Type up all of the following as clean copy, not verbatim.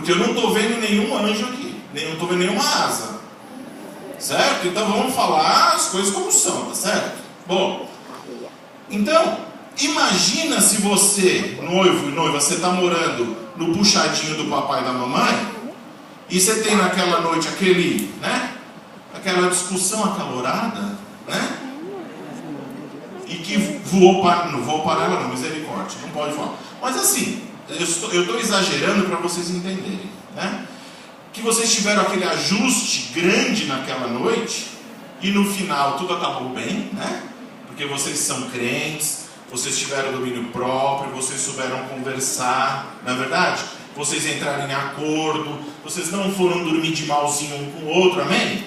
Porque eu não estou vendo nenhum anjo aqui, não estou vendo nenhuma asa. Certo? Então vamos falar as coisas como são, tá certo? Bom, então, imagina se você, noivo e noiva, você está morando no puxadinho do papai e da mamãe, e você tem naquela noite aquela discussão acalorada, né? E que não voou para ela não, misericórdia, não pode falar. Mas assim, eu estou exagerando para vocês entenderem, né? Que vocês tiveram aquele ajuste grande naquela noite, e no final tudo acabou bem, né? Porque vocês são crentes, vocês tiveram domínio próprio, vocês souberam conversar, não é verdade? Vocês entraram em acordo, vocês não foram dormir de malzinho um com o outro, amém?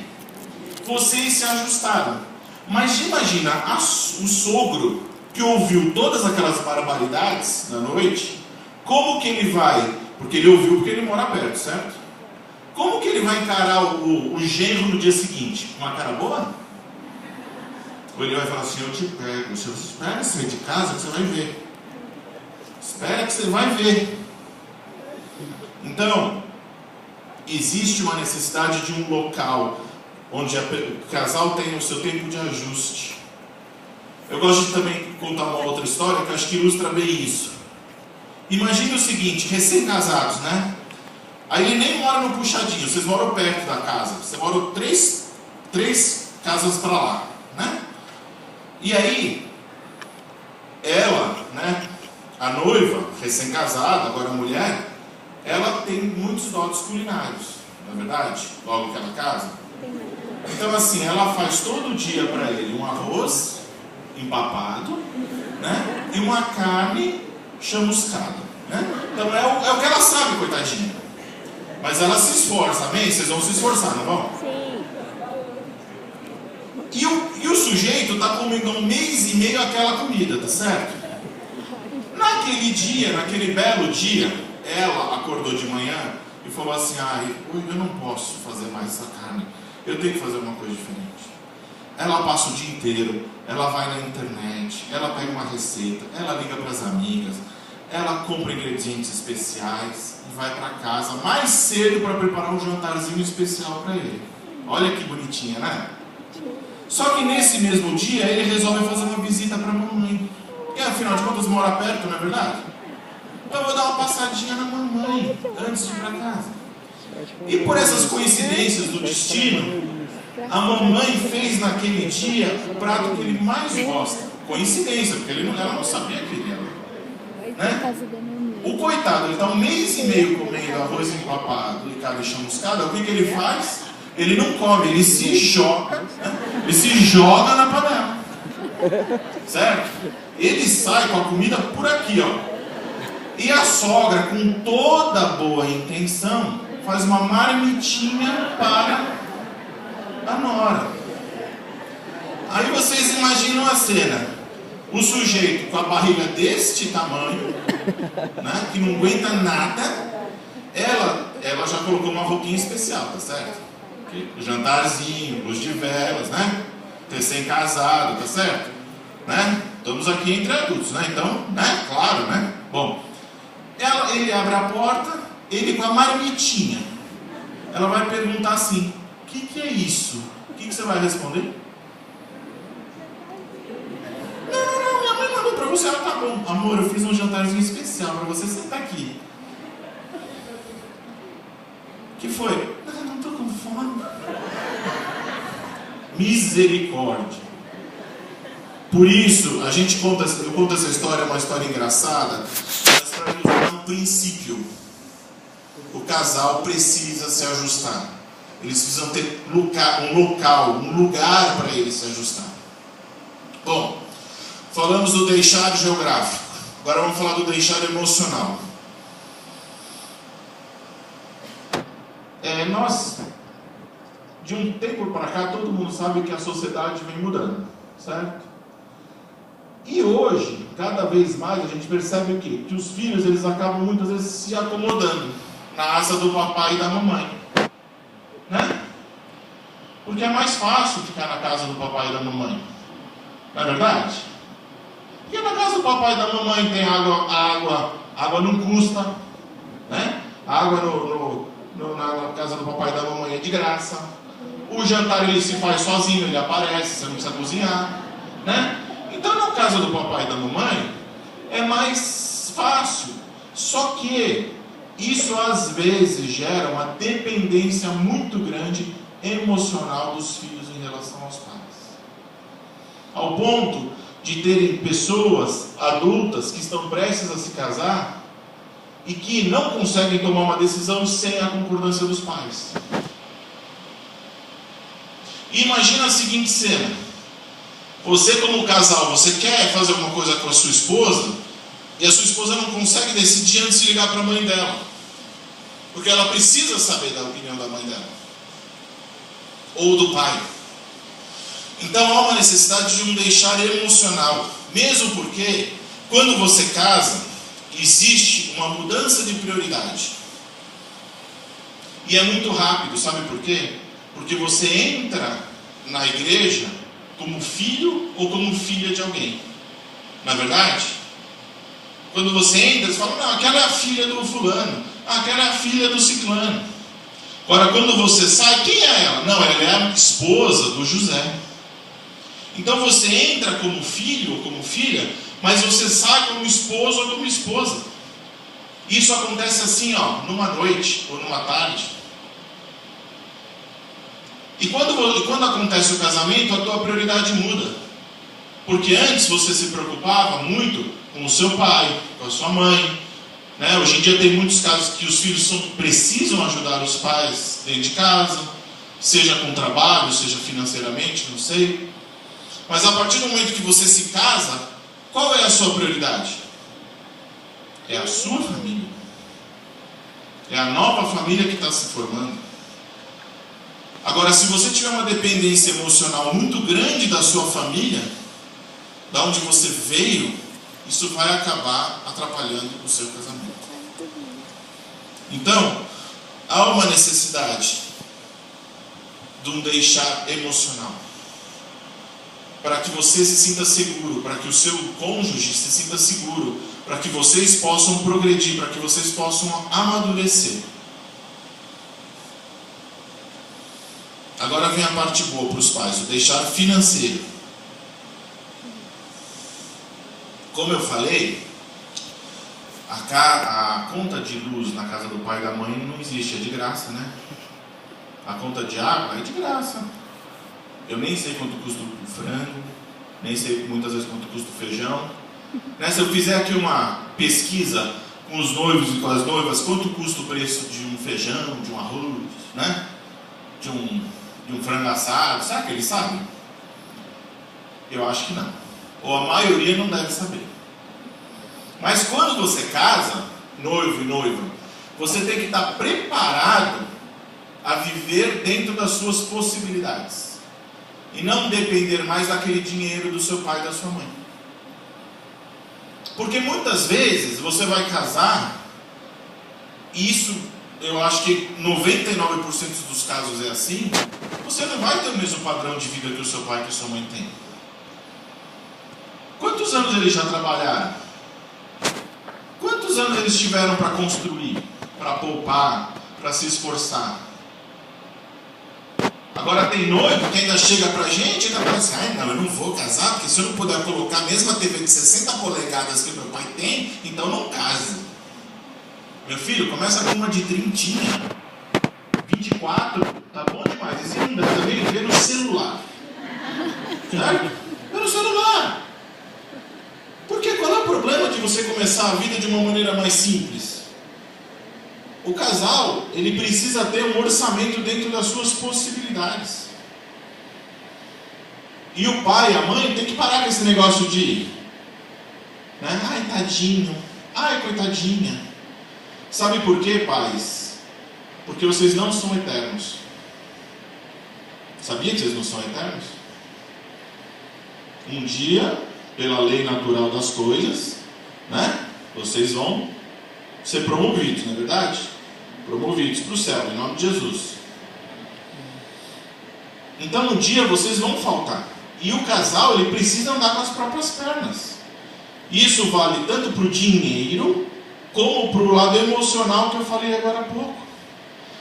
Vocês se ajustaram. Mas imagina o sogro que ouviu todas aquelas barbaridades na noite, como que ele vai, porque ele ouviu porque ele mora perto, certo? Como que ele vai encarar o genro no dia seguinte? Com uma cara boa? Ou ele vai falar assim, eu te pego, você espera sair de casa que você vai ver. Espera que você vai ver. Então, existe uma necessidade de um local onde o casal tem o seu tempo de ajuste. Eu gosto de também contar uma outra história que eu acho que ilustra bem isso. Imagine o seguinte, recém-casados, né? Aí ele nem mora no puxadinho, vocês moram perto da casa. Você mora três casas para lá, né? E aí, ela, né? A noiva, recém-casada, agora a mulher, ela tem muitos dotes culinários, não é verdade? Logo que ela casa. Então assim, ela faz todo dia para ele um arroz empapado, né? E uma carne chamuscada, né? Então é o que ela sabe, coitadinha. Mas ela se esforça, amém? Vocês vão se esforçar, não vão? Sim. E o sujeito está comendo 1 mês e meio aquela comida, tá certo? Naquele dia, naquele belo dia, ela acordou de manhã e falou assim, hoje eu não posso fazer mais essa carne. Eu tenho que fazer uma coisa diferente. Ela passa o dia inteiro, ela vai na internet, ela pega uma receita, ela liga para as amigas, ela compra ingredientes especiais e vai para casa mais cedo para preparar um jantarzinho especial para ele. Olha que bonitinha, né? Só que nesse mesmo dia ele resolve fazer uma visita para a mamãe. E afinal de contas mora perto, não é verdade? Então eu vou dar uma passadinha na mamãe antes de ir para casa. E por essas coincidências do destino, a mamãe fez naquele dia o prato que ele mais gosta. Coincidência, porque ela não sabia que ele era. Né? O coitado, ele está 1 mês e meio comendo arroz empapado e carne chamuscada. O que ele faz? Ele não come, ele se joga. Né? Ele se joga na panela. Certo? Ele sai com a comida por aqui, ó. E a sogra, com toda boa intenção, faz uma marmitinha para a nora. Aí vocês imaginam a cena. O sujeito com a barriga deste tamanho, né, que não aguenta nada, ela já colocou uma roupinha especial, tá certo? O jantarzinho, luz de velas, né? Recém-casado, tá certo? Né? Estamos aqui entre adultos, né? Então, né? Claro, né? Bom, ele abre a porta, ele com a marmitinha. Ela vai perguntar assim, o que é isso? O que você vai responder? Não, minha mãe mandou pra você. Ela, tá bom, amor, eu fiz um jantarzinho especial pra você, você tá aqui. O que foi? Eu não tô com fome. Misericórdia. Por isso, eu conto essa história, é uma história engraçada, mas para nos dar um princípio. O casal precisa se ajustar. Eles precisam ter um lugar para eles se ajustar. Bom, falamos do deixar geográfico. Agora vamos falar do deixar emocional. Nós, de um tempo para cá, todo mundo sabe que a sociedade vem mudando, certo? E hoje, cada vez mais, a gente percebe o quê? Que os filhos, eles acabam muitas vezes se acomodando na asa do papai e da mamãe, né? Porque é mais fácil ficar na casa do papai e da mamãe, não é verdade? Porque na casa do papai e da mamãe tem água não custa, né? água na casa do papai e da mamãe é de graça. O jantar ele se faz sozinho, ele aparece, você não precisa cozinhar, né? Então na casa do papai e da mamãe é mais fácil. Só que isso às vezes gera uma dependência muito grande emocional dos filhos em relação aos pais. Ao ponto de terem pessoas adultas que estão prestes a se casar e que não conseguem tomar uma decisão sem a concordância dos pais. E imagina a seguinte cena: você como casal, você quer fazer alguma coisa com a sua esposa e a sua esposa não consegue decidir antes de ligar para a mãe dela, porque ela precisa saber da opinião da mãe dela ou do pai. Então há uma necessidade de um deixar emocional, mesmo porque quando você casa existe uma mudança de prioridade e é muito rápido. Sabe por quê? Porque você entra na igreja como filho ou como filha de alguém, não é verdade? Quando você entra, você fala, não, aquela é a filha do fulano, aquela é a filha do ciclano. Agora quando você sai, quem é ela? Não, ela é a esposa do José. Então você entra como filho ou como filha, mas você sai como esposo ou como esposa. Isso acontece assim, numa noite ou numa tarde. E quando acontece o casamento, a tua prioridade muda. Porque antes você se preocupava muito com o seu pai, com a sua mãe, né? Hoje em dia tem muitos casos que os filhos precisam ajudar os pais dentro de casa, seja com trabalho, seja financeiramente, não sei. Mas a partir do momento que você se casa, qual é a sua prioridade? É a sua família. É a nova família que está se formando. Agora, se você tiver uma dependência emocional muito grande da sua família, da onde você veio, isso vai acabar atrapalhando o seu casamento. Então, há uma necessidade de um deixar emocional, para que você se sinta seguro, para que o seu cônjuge se sinta seguro, para que vocês possam progredir, para que vocês possam amadurecer. Agora vem a parte boa para os pais, o deixar financeiro. Como eu falei, a conta de luz na casa do pai e da mãe não existe, é de graça, né? A conta de água é de graça. Eu nem sei quanto custa o frango, nem sei muitas vezes quanto custa o feijão. Né? Se eu fizer aqui uma pesquisa com os noivos e com as noivas, quanto custa o preço de um feijão, de um arroz, né? de um frango assado, será que eles sabem? Eu acho que não. Ou a maioria não deve saber. Mas quando você casa, noivo e noiva, você tem que estar preparado a viver dentro das suas possibilidades e não depender mais daquele dinheiro do seu pai e da sua mãe. Porque muitas vezes você vai casar, e isso eu acho que 99% dos casos é assim, você não vai ter o mesmo padrão de vida que o seu pai e que a sua mãe tem. Quantos anos eles já trabalharam? Quantos anos eles tiveram para construir, para poupar, para se esforçar? Agora tem noivo que ainda chega pra gente e ainda fala assim, não, eu não vou casar, porque se eu não puder colocar a mesma TV de 60 polegadas que meu pai tem, então não case. Meu filho, começa com uma de 30, 24, tá bom demais. E se não der também, vê no celular. Certo? Vê no celular. Porque qual é o problema de você começar a vida de uma maneira mais simples? O casal, ele precisa ter um orçamento dentro das suas possibilidades. E o pai e a mãe tem que parar com esse negócio de ai, tadinho, ai, coitadinha. Sabe por quê, pais? Porque vocês não são eternos. Sabia que vocês não são eternos? Um dia, pela lei natural das coisas, vocês vão ser promovidos, não é verdade? Promovidos para o céu, em nome de Jesus. Então um dia vocês vão faltar. E o casal, ele precisa andar com as próprias pernas. Isso vale tanto para o dinheiro, como para o lado emocional que eu falei agora há pouco.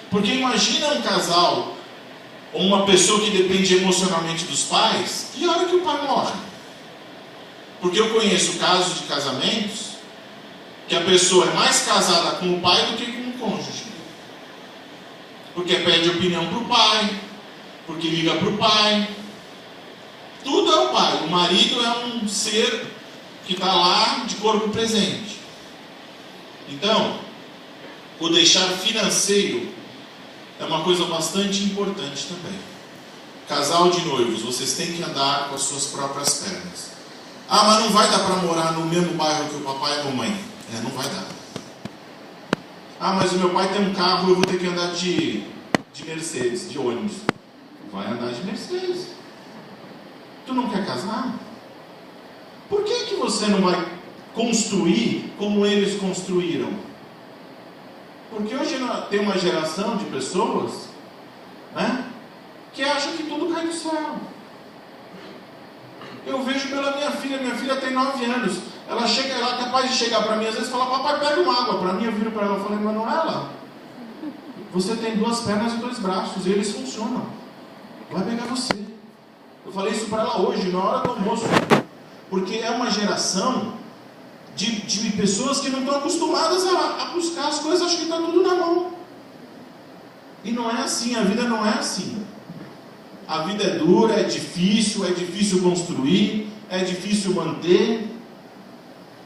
Porque imagina um casal, ou uma pessoa que depende emocionalmente dos pais, e a hora que o pai morre. Porque eu conheço casos de casamentos que a pessoa é mais casada com o pai do que com o cônjuge. Porque pede opinião para o pai, porque liga para o pai. Tudo é o pai. O marido é um ser que está lá de corpo presente. Então, o deixar financeiro é uma coisa bastante importante também. Casal de noivos, vocês têm que andar com as suas próprias pernas. Ah, mas não vai dar para morar no mesmo bairro que o papai e a mamãe. Não vai dar. Ah, mas o meu pai tem um carro, eu vou ter que andar de Mercedes, de ônibus. Vai andar de Mercedes. Tu não quer casar? Por que você não vai construir como eles construíram? Porque hoje tem uma geração de pessoas, né, que acham que tudo cai do céu. Eu vejo pela minha filha tem 9 anos, ela é capaz de chegar para mim, às vezes, e falar: papai, pega uma água para mim. Eu viro para ela e falei: Manuela, você tem 2 pernas e 2 braços, e eles funcionam, vai pegar você. Eu falei isso para ela hoje, na hora do almoço, porque é uma geração de pessoas que não estão acostumadas a buscar as coisas, acham que está tudo na mão. E não é assim, a vida não é assim. A vida é dura, é difícil construir, é difícil manter.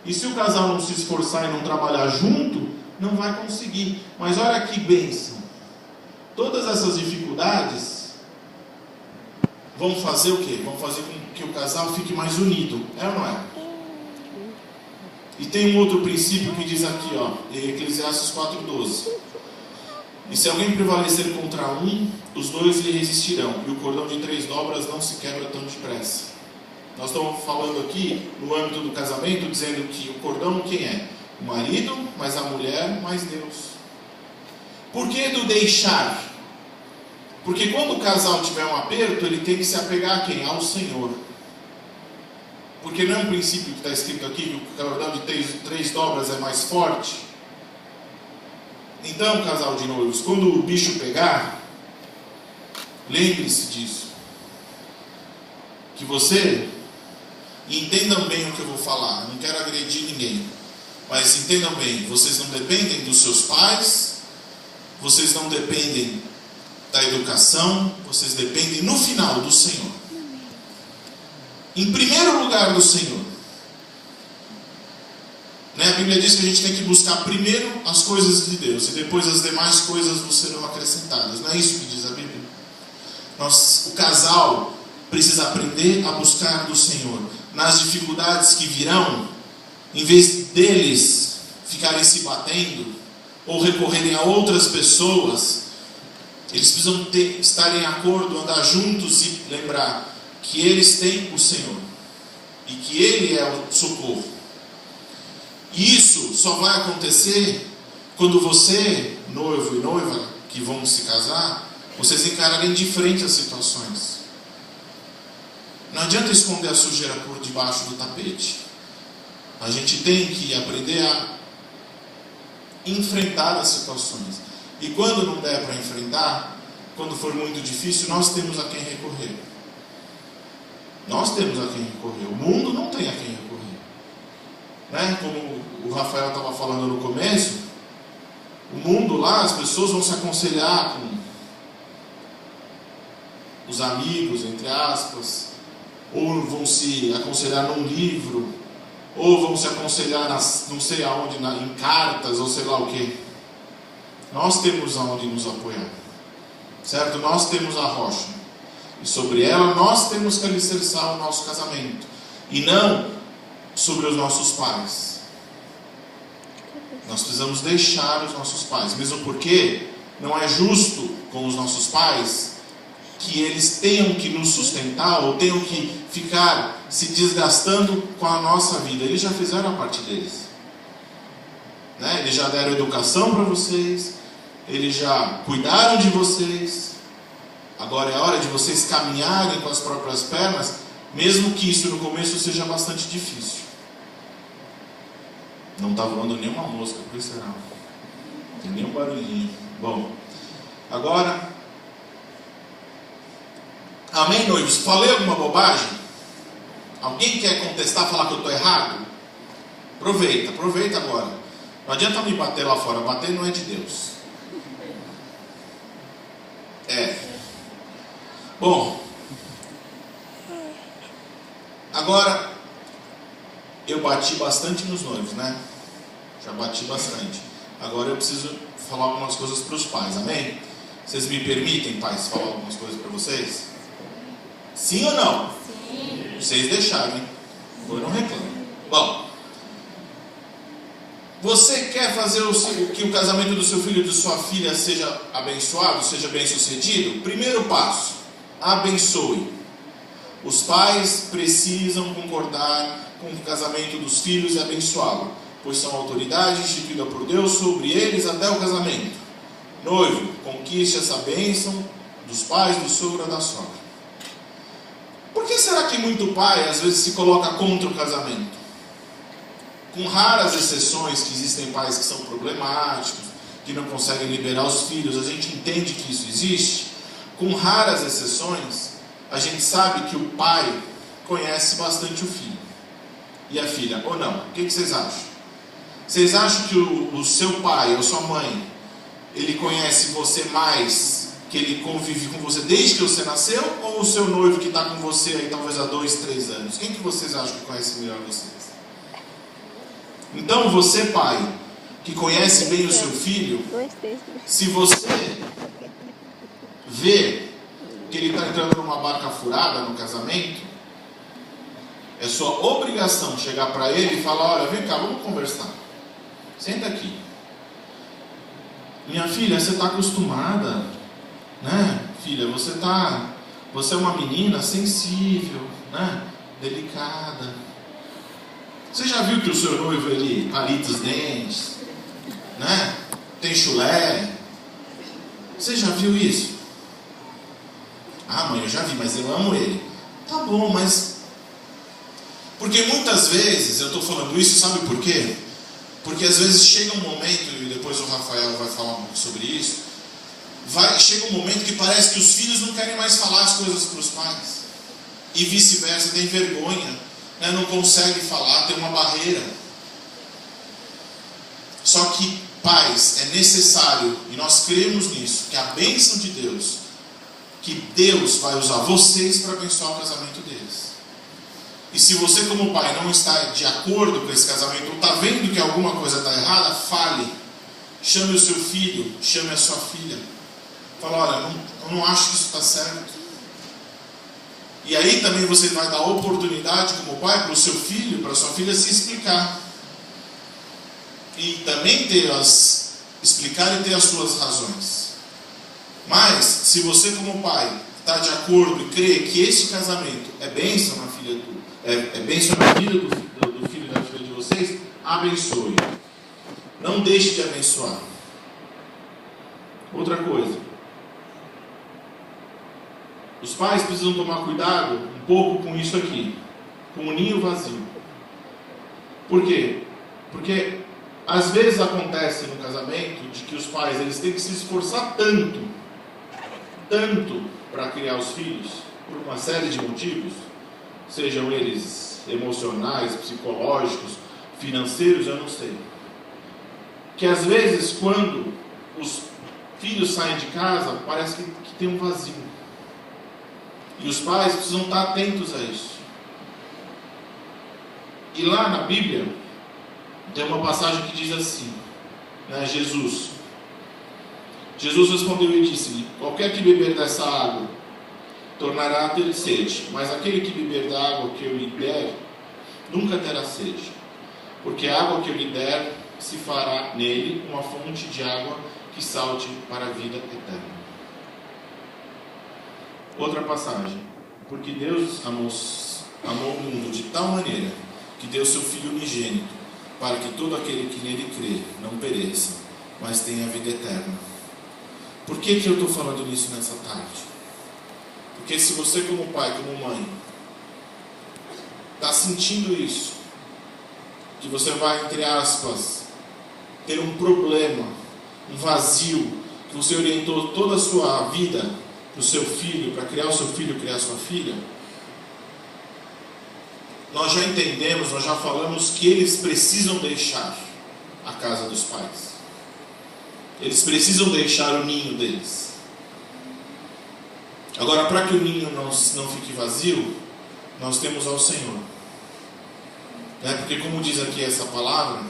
E se o casal não se esforçar e não trabalhar junto, não vai conseguir. Mas olha que bênção. Todas essas dificuldades vão fazer o quê? Vão fazer com que o casal fique mais unido. É ou não é? E tem um outro princípio que diz aqui, em Eclesiastes 4:12. E se alguém prevalecer contra um, os 2 lhe resistirão, e o cordão de 3 dobras não se quebra tão depressa. Nós estamos falando aqui, no âmbito do casamento, dizendo que o cordão quem é? O marido, mais a mulher, mais Deus. Por que do deixar? Porque quando o casal tiver um aperto, ele tem que se apegar a quem? Ao Senhor. Porque não é um princípio que está escrito aqui, que o cordão de 3 dobras é mais forte? Então, casal de noivos, quando o bicho pegar, lembre-se disso. Que você, entendam bem o que eu vou falar, não quero agredir ninguém, mas entendam bem, vocês não dependem dos seus pais, vocês não dependem da educação, vocês dependem no final do Senhor. Em primeiro lugar do Senhor. A Bíblia diz que a gente tem que buscar primeiro as coisas de Deus e depois as demais coisas vos serão acrescentadas. Não é isso que diz a Bíblia? O casal precisa aprender a buscar do Senhor. Nas dificuldades que virão, em vez deles ficarem se batendo ou recorrerem a outras pessoas, eles precisam estar em acordo, andar juntos e lembrar que eles têm o Senhor e que Ele é o socorro. E isso só vai acontecer quando você, noivo e noiva, que vão se casar, vocês encararem de frente as situações. Não adianta esconder a sujeira por debaixo do tapete. A gente tem que aprender a enfrentar as situações. E quando não der para enfrentar, quando for muito difícil, nós temos a quem recorrer. Nós temos a quem recorrer. O mundo não tem a quem recorrer. Como o Rafael estava falando no começo, o mundo lá, as pessoas vão se aconselhar com os amigos, entre aspas, ou vão se aconselhar num livro, ou vão se aconselhar não sei aonde, em cartas, ou sei lá o que. Nós temos aonde nos apoiar, certo? Nós temos a rocha, e sobre ela nós temos que alicerçar o nosso casamento, e não sobre os nossos pais. Nós precisamos deixar os nossos pais, mesmo porque não é justo com os nossos pais que eles tenham que nos sustentar ou tenham que ficar se desgastando com a nossa vida. Eles já fizeram a parte deles, Eles já deram educação para vocês, eles já cuidaram de vocês. Agora é hora de vocês caminharem com as próprias pernas, mesmo que isso no começo seja bastante difícil, Não está voando nenhuma mosca, por que será? Não tem nenhum barulhinho. Bom, agora, amém, noivos? Falei alguma bobagem? Alguém quer contestar, falar que eu estou errado? Aproveita agora. Não adianta me bater lá fora, bater não é de Deus. Bom, agora, eu bati bastante nos noivos, né? Já bati bastante. Agora eu preciso falar algumas coisas para os pais, amém? Vocês me permitem, pais, falar algumas coisas para vocês? Sim ou não? Sim. Vocês deixarem, eu não reclamo. Bom, você quer fazer que o casamento do seu filho e de sua filha seja abençoado, seja bem sucedido? Primeiro passo, abençoe. Os pais precisam concordar com o casamento dos filhos e abençoá-lo, pois são autoridade instituída por Deus sobre eles até o casamento. Noivo, conquiste essa bênção dos pais, do sogro e da sogra. Por que será que muito pai às vezes se coloca contra o casamento? Com raras exceções, que existem pais que são problemáticos, que não conseguem liberar os filhos, a gente entende que isso existe. Com raras exceções, a gente sabe que o pai conhece bastante o filho e a filha, ou não? O que vocês acham? Vocês acham que o seu pai ou sua mãe, ele conhece você mais, que ele convive com você desde que você nasceu, ou o seu noivo que está com você aí talvez há 2, 3 anos? Quem que vocês acham que conhece melhor vocês? Então você, pai, que conhece bem o seu filho, se você vê que ele está entrando numa barca furada no casamento, é sua obrigação chegar para ele e falar: olha, vem cá, vamos conversar, senta aqui. Minha filha, você está acostumada, né? Filha, você é uma menina sensível, né? Delicada. Você já viu que o seu noivo, ele palita os dentes, né? Tem chulé? Você já viu isso? Ah, mãe, eu já vi, mas eu amo ele. Tá bom, mas... Porque muitas vezes, eu estou falando isso, sabe por quê? Porque às vezes chega um momento, e depois o Rafael vai falar um pouco sobre isso, chega um momento que parece que os filhos não querem mais falar as coisas para os pais. E vice-versa, tem vergonha, né? Não consegue falar, tem uma barreira. Só que, pais, é necessário, e nós cremos nisso, que a bênção de Deus, que Deus vai usar vocês para abençoar o casamento deles. E se você como pai não está de acordo com esse casamento, ou está vendo que alguma coisa está errada, fale. Chame o seu filho, chame a sua filha. Fala: olha, eu não acho que isso está certo. E aí também você vai dar oportunidade como pai para o seu filho, para a sua filha se explicar. E também explicar e ter as suas razões. Mas, se você como pai está de acordo e crê que esse casamento é bênção na filha é bênção na vida do filho e da filha de vocês, abençoe. Não deixe de abençoar. Outra coisa. Os pais precisam tomar cuidado um pouco com isso aqui. Com o ninho vazio. Por quê? Porque às vezes acontece no casamento de que os pais eles têm que se esforçar tanto para criar os filhos, por uma série de motivos, sejam eles emocionais, psicológicos, financeiros, eu não sei, que às vezes quando os filhos saem de casa, parece que tem um vazio, e os pais precisam estar atentos a isso. E lá na Bíblia tem uma passagem que diz assim, né, Jesus respondeu e disse-lhe: qualquer que beber dessa água tornará a ter sede, mas aquele que beber da água que eu lhe der nunca terá sede, porque a água que eu lhe der se fará nele uma fonte de água que salte para a vida eterna. Outra passagem: porque Deus amou o mundo de tal maneira que deu seu Filho unigênito, para que todo aquele que nele crê não pereça, mas tenha a vida eterna. Por que eu estou falando nisso nessa tarde? Porque se você como pai, como mãe, está sentindo isso, que você vai, entre aspas, ter um problema, um vazio, que você orientou toda a sua vida para o seu filho, para criar o seu filho, criar a sua filha, nós já entendemos, nós já falamos que eles precisam deixar a casa dos pais. Eles precisam deixar o ninho deles. Agora, para que o ninho não fique vazio, nós temos ao Senhor. Porque como diz aqui essa palavra,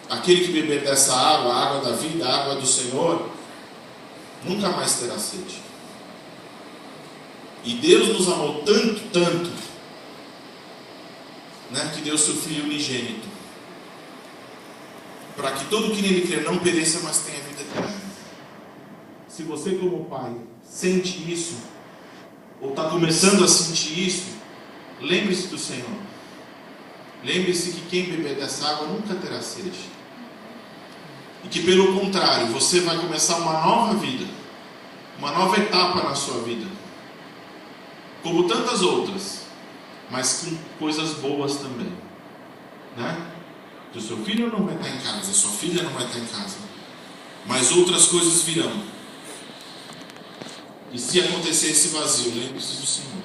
aquele que beber dessa água, a água da vida, a água do Senhor, nunca mais terá sede. E Deus nos amou tanto, tanto, que deu seu Filho unigênito, para que todo que nele crê não pereça, mas tenha vida eterna. Se você como pai sente isso, ou está começando a sentir isso, lembre-se do Senhor. Lembre-se que quem beber dessa água nunca terá sede. E que pelo contrário, você vai começar uma nova vida, uma nova etapa na sua vida, como tantas outras, mas com coisas boas também, Que o seu filho não vai estar em casa, a sua filha não vai estar em casa, mas outras coisas virão. E se acontecer esse vazio, lembre-se do Senhor.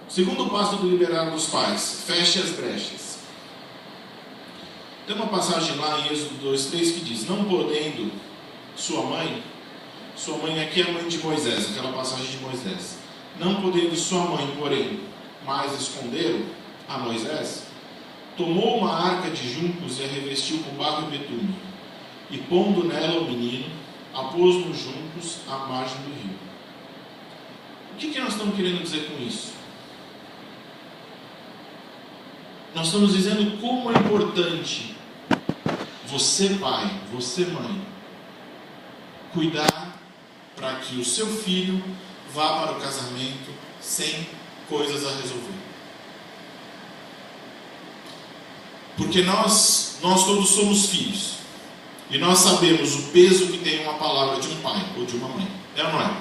Segundo passo do liberar dos pais: feche as brechas. Tem uma passagem lá em Êxodo 2:3 que diz: não podendo sua mãe aqui é a mãe de Moisés, aquela passagem de Moisés, não podendo sua mãe, porém, mais esconder a Moisés, tomou uma arca de juncos e a revestiu com barro e betume, e pondo nela o menino, a pôs nos juncos à margem do rio. O que nós estamos querendo dizer com isso? Nós estamos dizendo como é importante você, pai, você, mãe, cuidar para que o seu filho vá para o casamento sem coisas a resolver. Porque nós todos somos filhos. E nós sabemos o peso que tem uma palavra de um pai ou de uma mãe. É ou não é?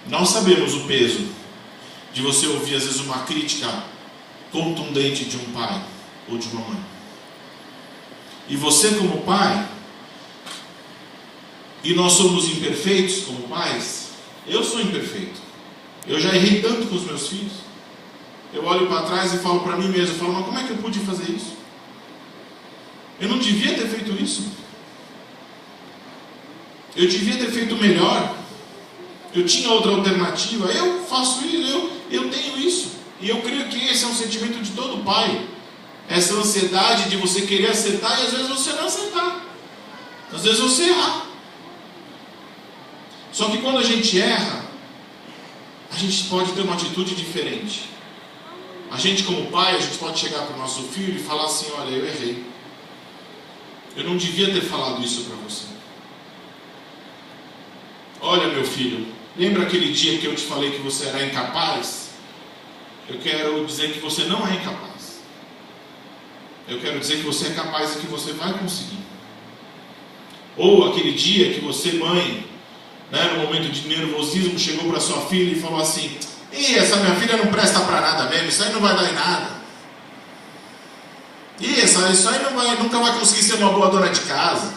Nós sabemos o peso de você ouvir às vezes uma crítica contundente de um pai ou de uma mãe. E você como pai, e nós somos imperfeitos como pais, eu sou imperfeito. Eu já errei tanto com os meus filhos. Eu olho para trás e falo para mim mesmo, mas como é que eu pude fazer isso? Eu não devia ter feito isso. Eu devia ter feito melhor. Eu tinha outra alternativa. Eu faço isso, eu tenho isso. E eu creio que esse é um sentimento de todo pai. Essa ansiedade de você querer acertar e às vezes você não acertar. Às vezes você errar. Só que quando a gente erra, a gente pode ter uma atitude diferente. A gente como pai, a gente pode chegar para o nosso filho e falar assim: olha, eu errei. Eu não devia ter falado isso para você. Olha, meu filho, lembra aquele dia que eu te falei que você era incapaz? Eu quero dizer que você não é incapaz. Eu quero dizer que você é capaz e que você vai conseguir. Ou aquele dia que você, mãe, no momento de nervosismo, chegou para sua filha e falou assim: essa minha filha não presta para nada mesmo, isso aí não vai dar em nada. Isso aí nunca vai conseguir ser uma boa dona de casa.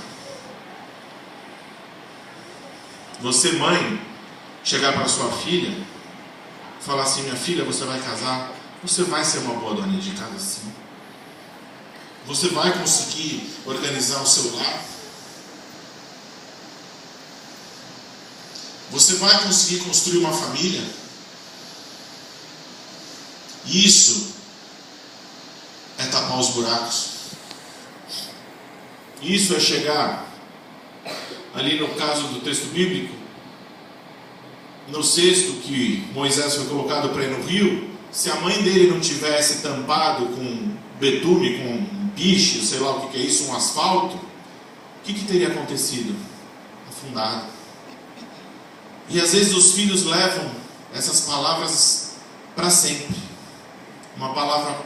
Você, mãe, chegar para sua filha e falar assim: minha filha, você vai casar, você vai ser uma boa dona de casa sim. Você vai conseguir organizar o seu lar. Você vai conseguir construir uma família. Isso é tapar os buracos. Isso é chegar ali no caso do texto bíblico, no cesto que Moisés foi colocado para ir no rio. Se a mãe dele não tivesse tampado com betume, com piche, sei lá o que é isso, um asfalto, o que teria acontecido? Afundado. E às vezes os filhos levam essas palavras para sempre. Uma palavra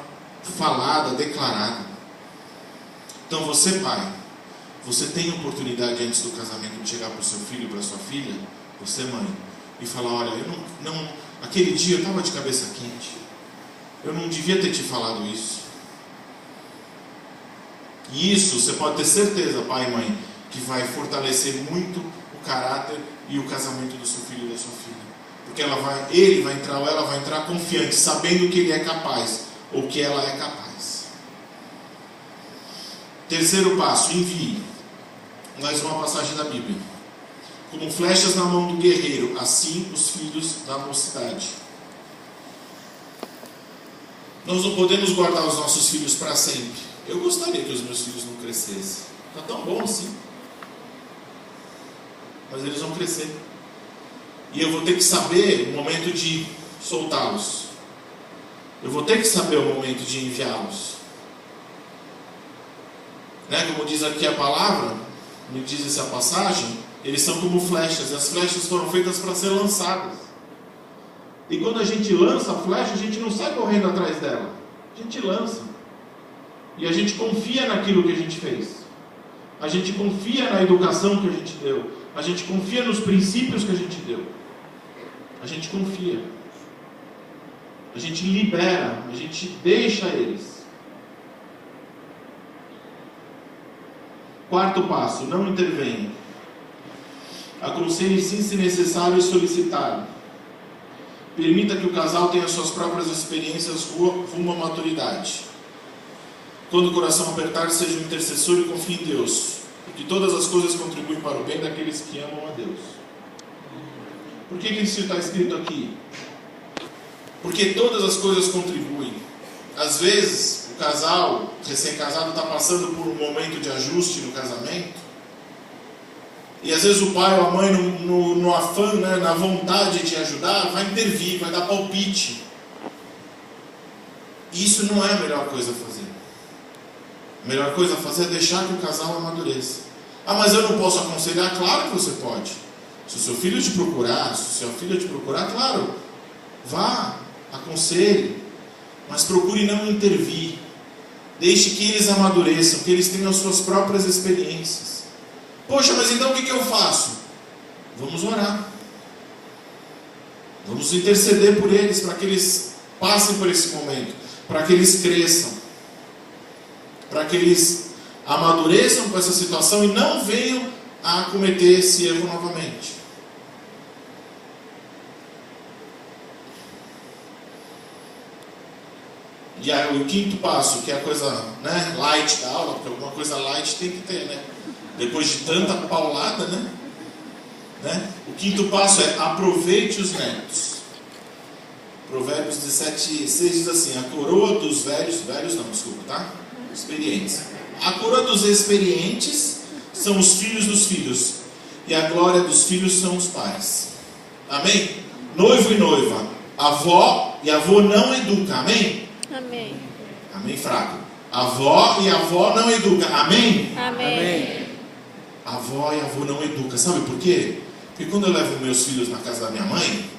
falada, declarada. Então você, pai, você tem a oportunidade antes do casamento de chegar para o seu filho, para a sua filha, você, mãe, e falar: olha, aquele dia eu estava de cabeça quente. Eu não devia ter te falado isso. E isso, você pode ter certeza, pai e mãe, que vai fortalecer muito o caráter e o casamento do seu filho e da sua filha. Porque ele vai entrar ou ela vai entrar confiante, sabendo que ele é capaz, ou que ela é capaz. Terceiro passo, envie. Mais uma passagem da Bíblia. Como flechas na mão do guerreiro, assim os filhos da mocidade. Nós não podemos guardar os nossos filhos para sempre. Eu gostaria que os meus filhos não crescessem. Está tão bom assim. Mas eles vão crescer. E eu vou ter que saber o momento de soltá-los. Eu vou ter que saber o momento de enviá-los. Né? Como diz aqui a palavra, me diz essa passagem, eles são como flechas. E as flechas foram feitas para ser lançadas. E quando a gente lança a flecha, a gente não sai correndo atrás dela. A gente lança. E a gente confia naquilo que a gente fez. A gente confia na educação que a gente deu. A gente confia nos princípios que a gente deu. A gente confia. A gente libera. A gente deixa eles. Quarto passo, não intervenha. Aconselhe sim se necessário e solicitado. Permita que o casal tenha suas próprias experiências rumo à maturidade. Quando o coração apertar, seja um intercessor e confie em Deus, porque todas as coisas contribuem para o bem daqueles que amam a Deus. Por que isso está escrito aqui? Porque todas as coisas contribuem. Às vezes, o casal recém-casado está passando por um momento de ajuste no casamento, e às vezes o pai ou a mãe, no afã, né, na vontade de ajudar, vai intervir, vai dar palpite. E isso não é a melhor coisa a fazer. A melhor coisa a fazer é deixar que o casal amadureça. Ah, mas eu não posso aconselhar? Claro que você pode. Se o seu filho te procurar, se sua filha te procurar, claro, vá, aconselhe, mas procure não intervir. Deixe que eles amadureçam, que eles tenham suas próprias experiências. Poxa, mas então o que eu faço? Vamos orar. Vamos interceder por eles, para que eles passem por esse momento, para que eles cresçam, para que eles amadureçam com essa situação e não venham a cometer esse erro novamente. E aí, o quinto passo, que é a coisa, né, light da aula, porque alguma coisa light tem que ter, né? Depois de tanta paulada, né? O quinto passo é aproveite os netos. Provérbios 17:6 diz assim: a coroa dos velhos não, desculpa, tá? Experientes. A coroa dos experientes são os filhos dos filhos, e a glória dos filhos são os pais. Amém? Noivo e noiva, avó e avô não educa. Amém? Amém. Amém, fraco. Avó e avó não educa. Amém? Amém. Avó e avô não educa. Sabe por quê? Porque quando eu levo meus filhos na casa da minha mãe,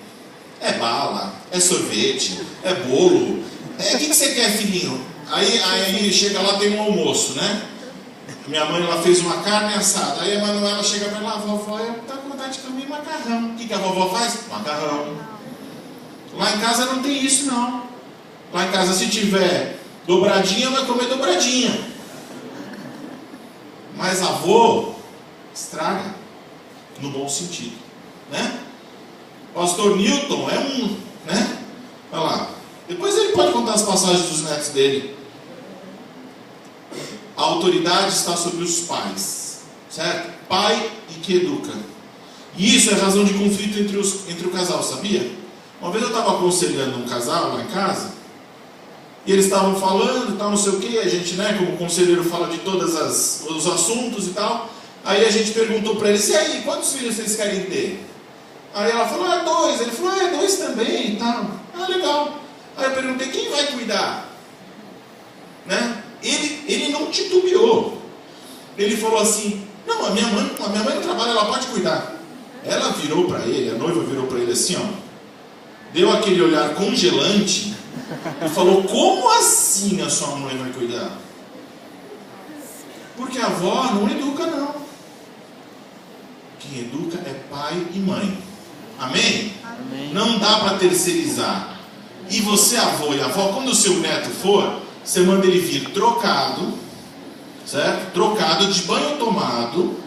é bala, é sorvete, é bolo. O que você quer, filhinho? Aí chega lá, tem um almoço, né? Minha mãe, ela fez uma carne assada. Aí a Manuela chega para lá: vovó, eu tô com vontade de comer macarrão. O que a vovó faz? Macarrão. Lá em casa não tem isso, não. Lá em casa, se tiver dobradinha, vai comer dobradinha. Mas avô estraga, no bom sentido, né? Pastor Newton é um, né? Olha lá. Depois ele pode contar as passagens dos netos dele. A autoridade está sobre os pais, certo? Pai e que educa. E isso é razão de conflito entre o casal, sabia? Uma vez eu estava aconselhando um casal lá em casa, e eles estavam falando e tal, não sei o que. A gente, né, como conselheiro, fala de todos os assuntos e tal. Aí a gente perguntou para eles: e aí, quantos filhos vocês querem ter? Aí ela falou: 2. Ele falou: 2 também e tal. Legal. Aí eu perguntei: quem vai cuidar? Né? Ele não titubeou. Ele falou assim: não, a minha mãe no trabalho, ela pode cuidar. Ela virou para ele, a noiva virou para ele assim, ó, deu aquele olhar congelante e falou: como assim a sua mãe vai cuidar? Porque a avó não educa, não. Quem educa é pai e mãe. Amém? Amém. Não dá para terceirizar. E você, avô e avó, quando o seu neto for, você manda ele vir trocado, certo? Trocado, de banho tomado,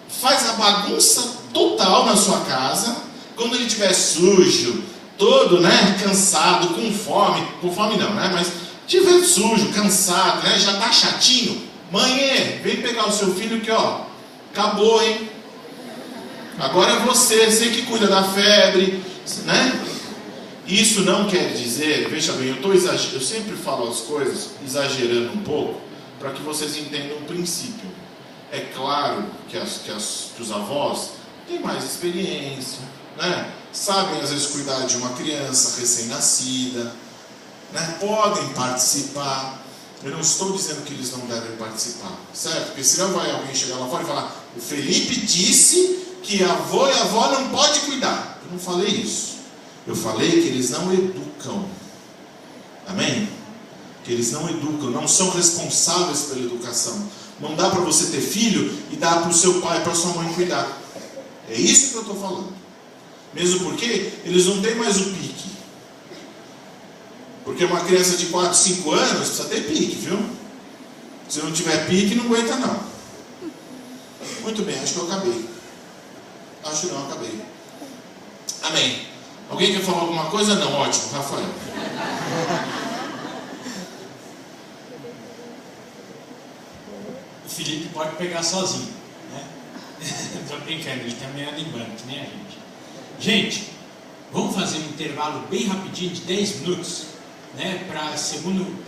faz a bagunça total na sua casa. Quando ele estiver sujo, todo, né, cansado, com fome não, né, mas estiver sujo, cansado, né, já tá chatinho, mãe, vem pegar o seu filho que, ó, acabou, hein? Agora é você que cuida da febre, né? Isso não quer dizer, veja bem, eu sempre falo as coisas exagerando um pouco, para que vocês entendam o princípio. É claro que os avós têm mais experiência, né? Sabem às vezes cuidar de uma criança recém-nascida, né? Podem participar. Eu não estou dizendo que eles não devem participar, certo? Porque senão vai alguém chegar lá fora e falar: o Felipe disse que avô e avó não pode cuidar. Eu não falei isso. Eu falei que eles não educam. Amém? Que eles não educam, não são responsáveis pela educação. Não dá para você ter filho e dar para o seu pai, para a sua mãe cuidar. É isso que eu estou falando. Mesmo porque eles não têm mais o pique. Porque uma criança de 4, 5 anos precisa ter pique, viu? Se não tiver pique, não aguenta não. Muito bem, acho que eu acabei. Acho que não, acabei. Amém. Alguém quer falar alguma coisa? Não, ótimo, Rafael. O Felipe pode pegar sozinho, né? Tô brincando, ele também anda em banco, que nem a gente. Gente, vamos fazer um intervalo bem rapidinho de 10 minutos, né? Para segundo